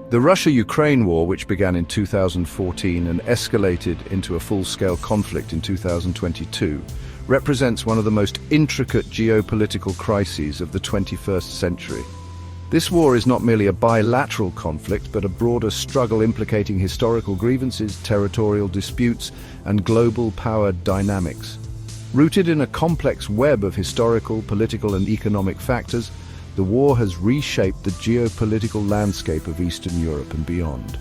The Russia-Ukraine war, which began in 2014 and escalated into a full-scale conflict in 2022, represents one of the most intricate geopolitical crises of the 21st century. This war is not merely a bilateral conflict, but a broader struggle implicating historical grievances, territorial disputes, and global power dynamics. Rooted in a complex web of historical, political, and economic factors, the war has reshaped the geopolitical landscape of Eastern Europe and beyond.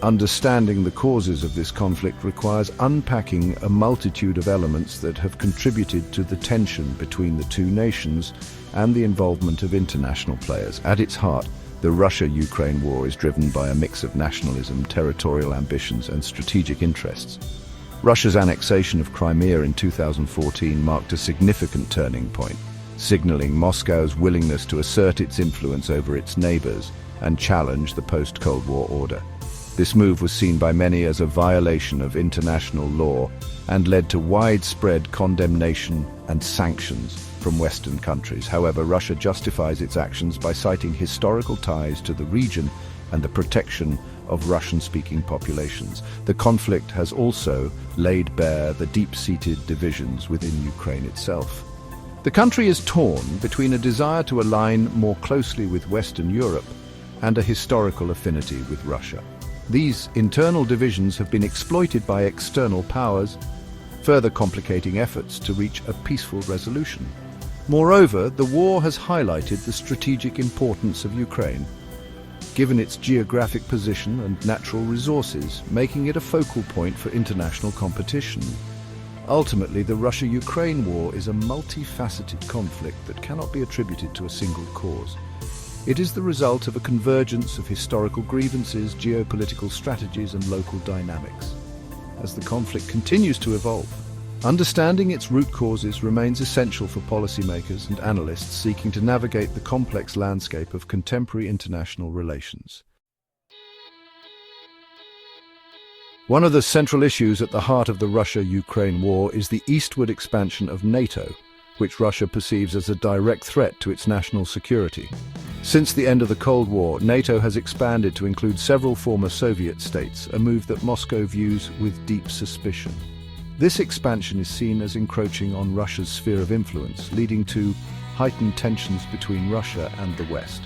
Understanding the causes of this conflict requires unpacking a multitude of elements that have contributed to the tension between the two nations and the involvement of international players. At its heart, the Russia-Ukraine war is driven by a mix of nationalism, territorial ambitions, and strategic interests. Russia's annexation of Crimea in 2014 marked a significant turning point, signaling Moscow's willingness to assert its influence over its neighbors and challenge the post-Cold War order. This move was seen by many as a violation of international law and led to widespread condemnation and sanctions from Western countries. However, Russia justifies its actions by citing historical ties to the region and the protection of Russian-speaking populations. The conflict has also laid bare the deep-seated divisions within Ukraine itself. The country is torn between a desire to align more closely with Western Europe and a historical affinity with Russia. These internal divisions have been exploited by external powers, further complicating efforts to reach a peaceful resolution. Moreover, the war has highlighted the strategic importance of Ukraine, given its geographic position and natural resources, making it a focal point for international competition. Ultimately, the Russia-Ukraine war is a multifaceted conflict that cannot be attributed to a single cause. It is the result of a convergence of historical grievances, geopolitical strategies, and local dynamics. As the conflict continues to evolve, understanding its root causes remains essential for policymakers and analysts seeking to navigate the complex landscape of contemporary international relations. One of the central issues at the heart of the Russia-Ukraine war is the eastward expansion of NATO, which Russia perceives as a direct threat to its national security. Since the end of the Cold War, NATO has expanded to include several former Soviet states, a move that Moscow views with deep suspicion. This expansion is seen as encroaching on Russia's sphere of influence, leading to heightened tensions between Russia and the West.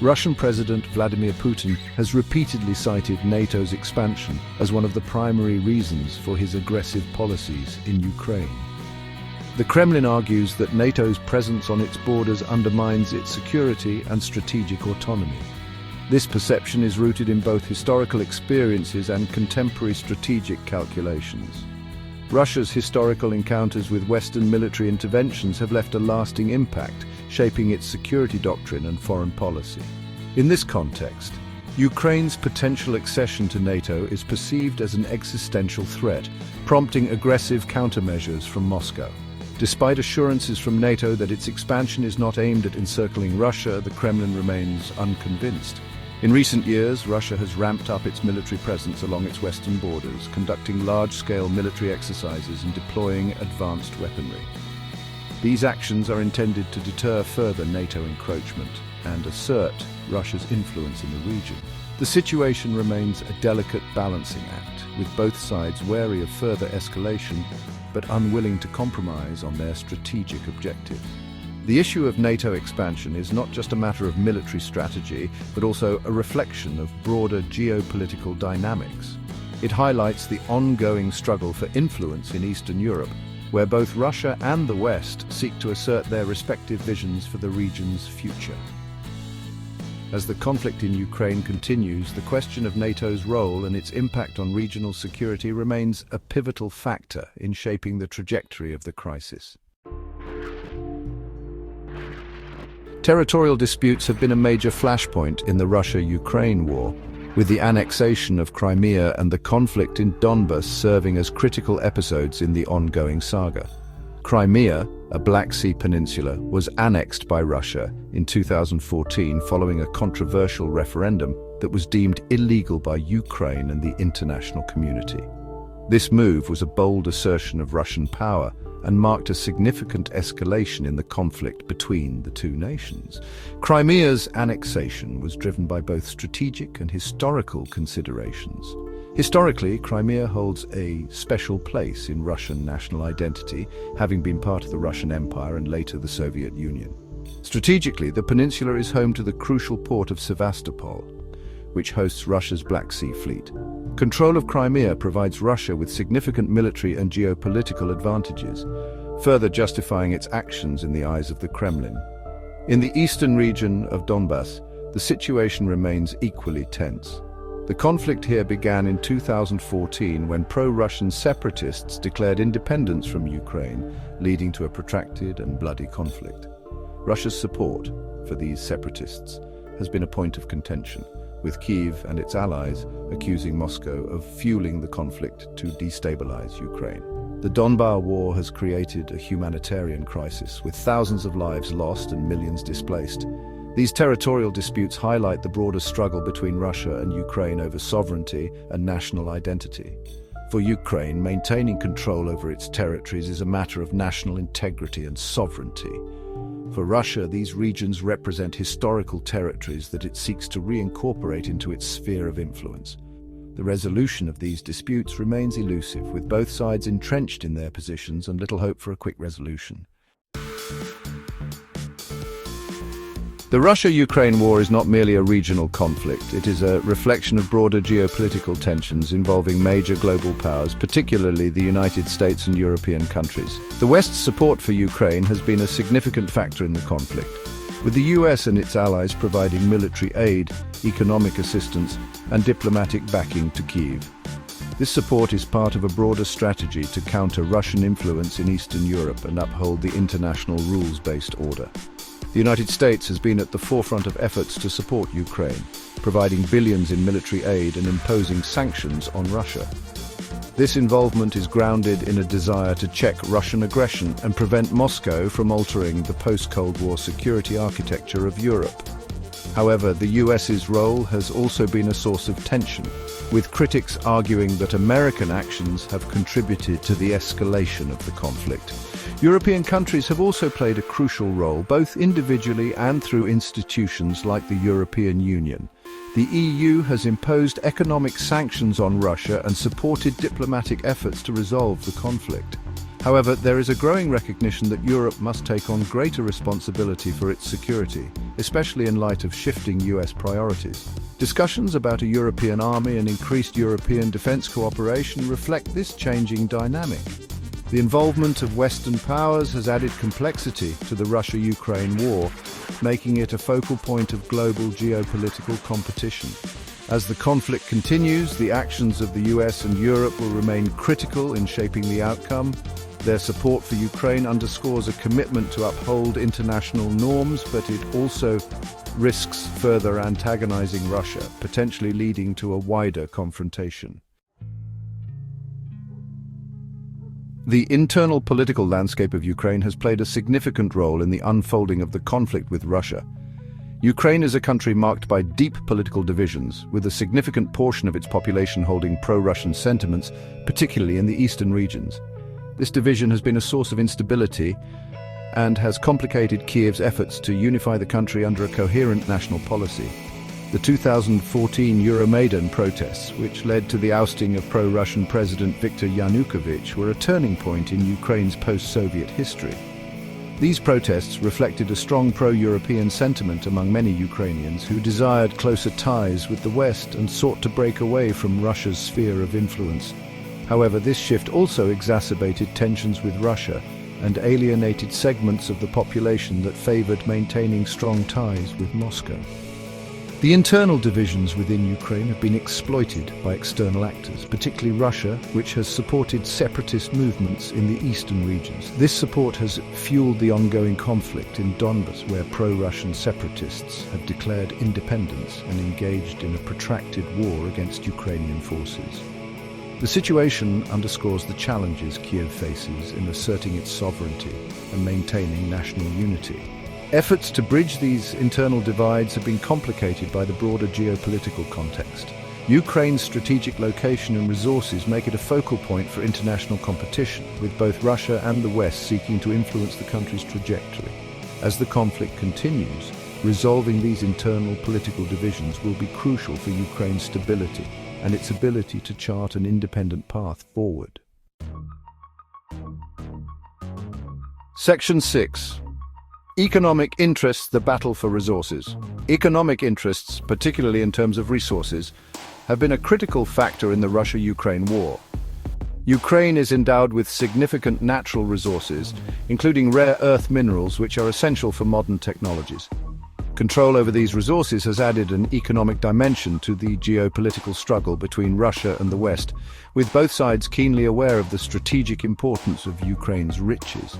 Russian President Vladimir Putin has repeatedly cited NATO's expansion as one of the primary reasons for his aggressive policies in Ukraine. The Kremlin argues that NATO's presence on its borders undermines its security and strategic autonomy. This perception is rooted in both historical experiences and contemporary strategic calculations. Russia's historical encounters with Western military interventions have left a lasting impact, shaping its security doctrine and foreign policy. In this context, Ukraine's potential accession to NATO is perceived as an existential threat, prompting aggressive countermeasures from Moscow. Despite assurances from NATO that its expansion is not aimed at encircling Russia, the Kremlin remains unconvinced. In recent years, Russia has ramped up its military presence along its western borders, conducting large-scale military exercises and deploying advanced weaponry. These actions are intended to deter further NATO encroachment and assert Russia's influence in the region. The situation remains a delicate balancing act, with both sides wary of further escalation, but unwilling to compromise on their strategic objectives. The issue of NATO expansion is not just a matter of military strategy, but also a reflection of broader geopolitical dynamics. It highlights the ongoing struggle for influence in Eastern Europe, where both Russia and the West seek to assert their respective visions for the region's future. As the conflict in Ukraine continues, the question of NATO's role and its impact on regional security remains a pivotal factor in shaping the trajectory of the crisis. Territorial disputes have been a major flashpoint in the Russia-Ukraine war, with the annexation of Crimea and the conflict in Donbas serving as critical episodes in the ongoing saga. Crimea, a Black Sea peninsula, was annexed by Russia in 2014 following a controversial referendum that was deemed illegal by Ukraine and the international community. This move was a bold assertion of Russian power and marked a significant escalation in the conflict between the two nations. Crimea's annexation was driven by both strategic and historical considerations. Historically, Crimea holds a special place in Russian national identity, having been part of the Russian Empire and later the Soviet Union. Strategically, the peninsula is home to the crucial port of Sevastopol, which hosts Russia's Black Sea Fleet. Control of Crimea provides Russia with significant military and geopolitical advantages, further justifying its actions in the eyes of the Kremlin. In the eastern region of Donbas, the situation remains equally tense. The conflict here began in 2014 when pro-Russian separatists declared independence from Ukraine, leading to a protracted and bloody conflict. Russia's support for these separatists has been a point of contention, with Kyiv and its allies accusing Moscow of fueling the conflict to destabilize Ukraine. The Donbas war has created a humanitarian crisis, with thousands of lives lost and millions displaced. These territorial disputes highlight the broader struggle between Russia and Ukraine over sovereignty and national identity. For Ukraine, maintaining control over its territories is a matter of national integrity and sovereignty. For Russia, these regions represent historical territories that it seeks to reincorporate into its sphere of influence. The resolution of these disputes remains elusive, with both sides entrenched in their positions and little hope for a quick resolution. The Russia-Ukraine war is not merely a regional conflict. It is a reflection of broader geopolitical tensions involving major global powers, particularly the United States and European countries. The West's support for Ukraine has been a significant factor in the conflict, with the US and its allies providing military aid, economic assistance, and diplomatic backing to Kyiv. This support is part of a broader strategy to counter Russian influence in Eastern Europe and uphold the international rules-based order. The United States has been at the forefront of efforts to support Ukraine, providing billions in military aid and imposing sanctions on Russia. This involvement is grounded in a desire to check Russian aggression and prevent Moscow from altering the post-Cold War security architecture of Europe. However, the US's role has also been a source of tension, with critics arguing that American actions have contributed to the escalation of the conflict. European countries have also played a crucial role, both individually and through institutions like the European Union. The EU has imposed economic sanctions on Russia and supported diplomatic efforts to resolve the conflict. However, there is a growing recognition that Europe must take on greater responsibility for its security, especially in light of shifting US priorities. Discussions about a European army and increased European defense cooperation reflect this changing dynamic. The involvement of Western powers has added complexity to the Russia-Ukraine war, making it a focal point of global geopolitical competition. As the conflict continues, the actions of the US and Europe will remain critical in shaping the outcome. Their support for Ukraine underscores a commitment to uphold international norms, but it also risks further antagonizing Russia, potentially leading to a wider confrontation. The internal political landscape of Ukraine has played a significant role in the unfolding of the conflict with Russia. Ukraine is a country marked by deep political divisions, with a significant portion of its population holding pro-Russian sentiments, particularly in the eastern regions. This division has been a source of instability and has complicated Kyiv's efforts to unify the country under a coherent national policy. The 2014 Euromaidan protests, which led to the ousting of pro-Russian President Viktor Yanukovych, were a turning point in Ukraine's post-Soviet history. These protests reflected a strong pro-European sentiment among many Ukrainians who desired closer ties with the West and sought to break away from Russia's sphere of influence. However, this shift also exacerbated tensions with Russia and alienated segments of the population that favored maintaining strong ties with Moscow. The internal divisions within Ukraine have been exploited by external actors, particularly Russia, which has supported separatist movements in the eastern regions. This support has fueled the ongoing conflict in Donbas, where pro-Russian separatists have declared independence and engaged in a protracted war against Ukrainian forces. The situation underscores the challenges Kyiv faces in asserting its sovereignty and maintaining national unity. Efforts to bridge these internal divides have been complicated by the broader geopolitical context. Ukraine's strategic location and resources make it a focal point for international competition, with both Russia and the West seeking to influence the country's trajectory. As the conflict continues, resolving these internal political divisions will be crucial for Ukraine's stability and its ability to chart an independent path forward. Section 6. Economic interests, the battle for resources. Economic interests, particularly in terms of resources, have been a critical factor in the Russia-Ukraine war. Ukraine is endowed with significant natural resources, including rare earth minerals which are essential for modern technologies. Control over these resources has added an economic dimension to the geopolitical struggle between Russia and the West, with both sides keenly aware of the strategic importance of Ukraine's riches.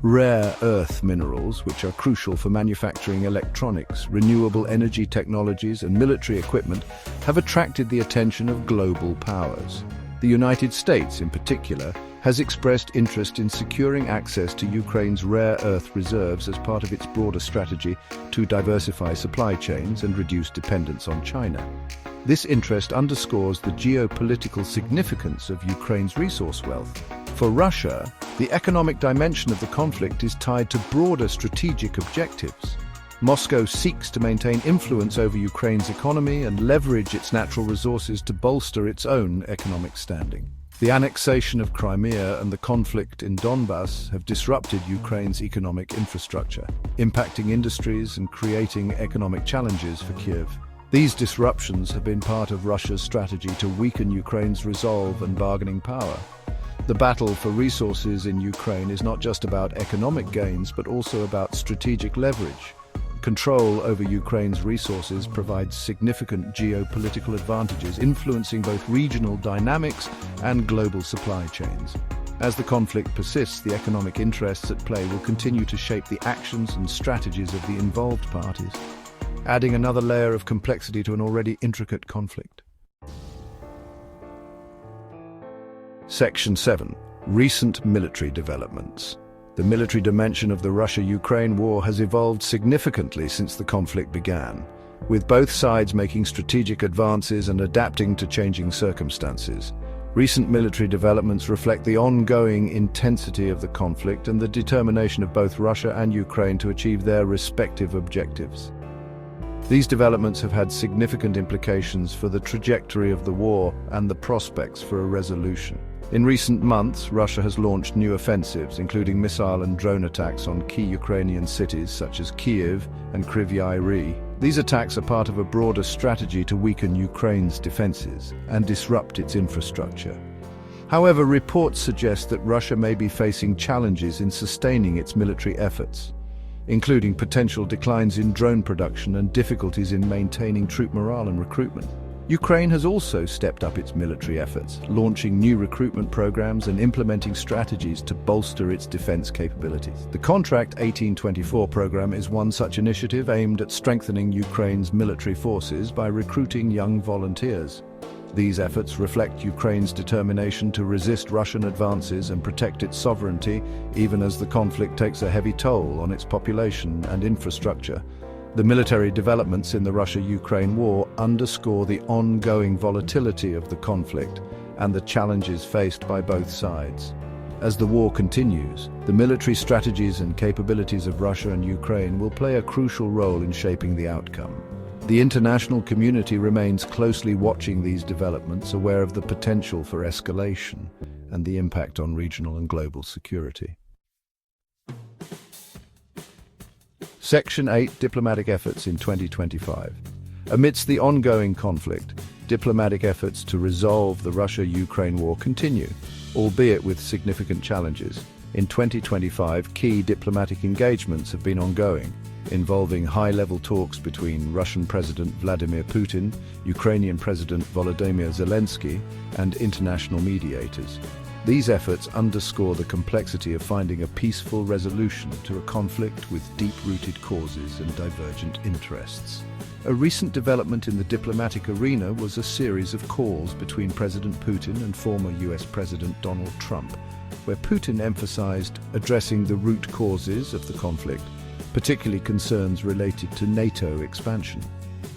Rare earth minerals, which are crucial for manufacturing electronics, renewable energy technologies, and military equipment, have attracted the attention of global powers. The United States, in particular, has expressed interest in securing access to Ukraine's rare earth reserves as part of its broader strategy to diversify supply chains and reduce dependence on China. This interest underscores the geopolitical significance of Ukraine's resource wealth. For Russia, the economic dimension of the conflict is tied to broader strategic objectives. Moscow seeks to maintain influence over Ukraine's economy and leverage its natural resources to bolster its own economic standing. The annexation of Crimea and the conflict in Donbass have disrupted Ukraine's economic infrastructure, impacting industries and creating economic challenges for Kyiv. These disruptions have been part of Russia's strategy to weaken Ukraine's resolve and bargaining power. The battle for resources in Ukraine is not just about economic gains, but also about strategic leverage. Control over Ukraine's resources provides significant geopolitical advantages, influencing both regional dynamics and global supply chains. As the conflict persists, the economic interests at play will continue to shape the actions and strategies of the involved parties, adding another layer of complexity to an already intricate conflict. Section 7. Recent military developments. The military dimension of the Russia-Ukraine war has evolved significantly since the conflict began, with both sides making strategic advances and adapting to changing circumstances. Recent military developments reflect the ongoing intensity of the conflict and the determination of both Russia and Ukraine to achieve their respective objectives. These developments have had significant implications for the trajectory of the war and the prospects for a resolution. In recent months, Russia has launched new offensives, including missile and drone attacks on key Ukrainian cities such as Kyiv and Kryvyi Rih. These attacks are part of a broader strategy to weaken Ukraine's defenses and disrupt its infrastructure. However, reports suggest that Russia may be facing challenges in sustaining its military efforts, including potential declines in drone production and difficulties in maintaining troop morale and recruitment. Ukraine has also stepped up its military efforts, launching new recruitment programs and implementing strategies to bolster its defense capabilities. The Contract 1824 program is one such initiative aimed at strengthening Ukraine's military forces by recruiting young volunteers. These efforts reflect Ukraine's determination to resist Russian advances and protect its sovereignty, even as the conflict takes a heavy toll on its population and infrastructure. The military developments in the Russia-Ukraine war underscore the ongoing volatility of the conflict and the challenges faced by both sides. As the war continues, the military strategies and capabilities of Russia and Ukraine will play a crucial role in shaping the outcome. The international community remains closely watching these developments, aware of the potential for escalation and the impact on regional and global security. Section 8. Diplomatic efforts in 2025. Amidst the ongoing conflict, diplomatic efforts to resolve the Russia-Ukraine war continue, albeit with significant challenges. In 2025, key diplomatic engagements have been ongoing, involving high-level talks between Russian President Vladimir Putin, Ukrainian President Volodymyr Zelensky, and international mediators. These efforts underscore the complexity of finding a peaceful resolution to a conflict with deep-rooted causes and divergent interests. A recent development in the diplomatic arena was a series of calls between President Putin and former US President Donald Trump, where Putin emphasized addressing the root causes of the conflict, particularly concerns related to NATO expansion.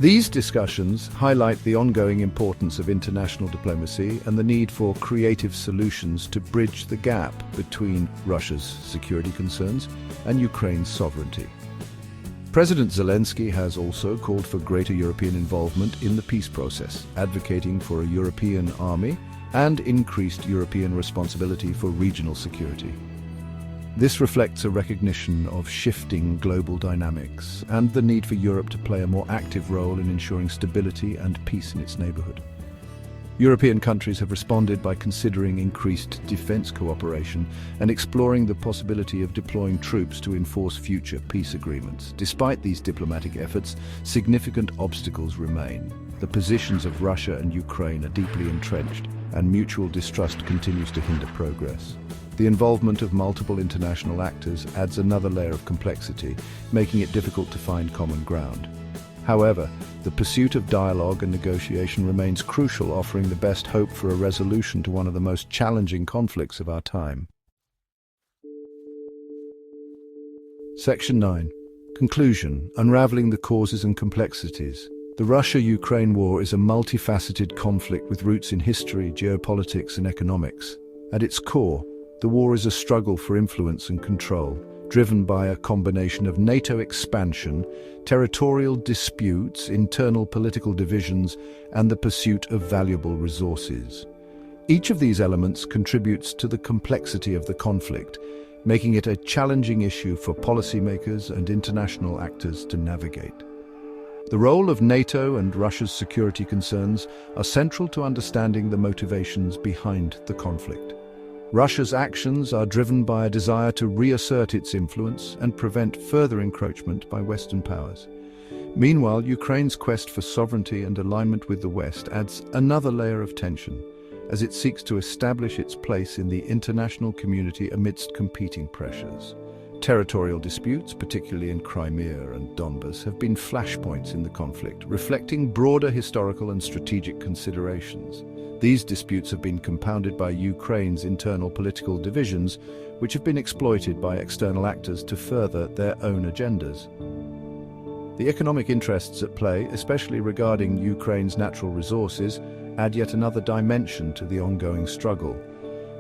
These discussions highlight the ongoing importance of international diplomacy and the need for creative solutions to bridge the gap between Russia's security concerns and Ukraine's sovereignty. President Zelensky has also called for greater European involvement in the peace process, advocating for a European army and increased European responsibility for regional security. This reflects a recognition of shifting global dynamics and the need for Europe to play a more active role in ensuring stability and peace in its neighborhood. European countries have responded by considering increased defense cooperation and exploring the possibility of deploying troops to enforce future peace agreements. Despite these diplomatic efforts, significant obstacles remain. The positions of Russia and Ukraine are deeply entrenched, and mutual distrust continues to hinder progress. The involvement of multiple international actors adds another layer of complexity, making it difficult to find common ground. However, the pursuit of dialogue and negotiation remains crucial, offering the best hope for a resolution to one of the most challenging conflicts of our time. Section 9. Conclusion: Unraveling the causes and complexities. The Russia-Ukraine war is a multifaceted conflict with roots in history, geopolitics, and economics. At its core, the war is a struggle for influence and control, driven by a combination of NATO expansion, territorial disputes, internal political divisions, and the pursuit of valuable resources. Each of these elements contributes to the complexity of the conflict, making it a challenging issue for policymakers and international actors to navigate. The role of NATO and Russia's security concerns are central to understanding the motivations behind the conflict. Russia's actions are driven by a desire to reassert its influence and prevent further encroachment by Western powers. Meanwhile, Ukraine's quest for sovereignty and alignment with the West adds another layer of tension, as it seeks to establish its place in the international community amidst competing pressures. Territorial disputes, particularly in Crimea and Donbas, have been flashpoints in the conflict, reflecting broader historical and strategic considerations. These disputes have been compounded by Ukraine's internal political divisions, which have been exploited by external actors to further their own agendas. The economic interests at play, especially regarding Ukraine's natural resources, add yet another dimension to the ongoing struggle.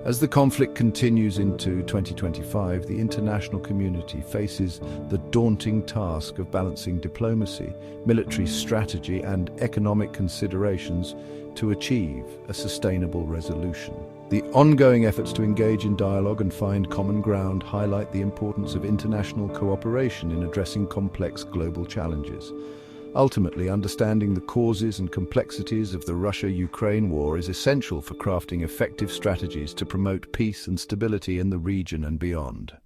As the conflict continues into 2025, the international community faces the daunting task of balancing diplomacy, military strategy, and economic considerations to achieve a sustainable resolution. The ongoing efforts to engage in dialogue and find common ground highlight the importance of international cooperation in addressing complex global challenges. Ultimately, understanding the causes and complexities of the Russia-Ukraine war is essential for crafting effective strategies to promote peace and stability in the region and beyond.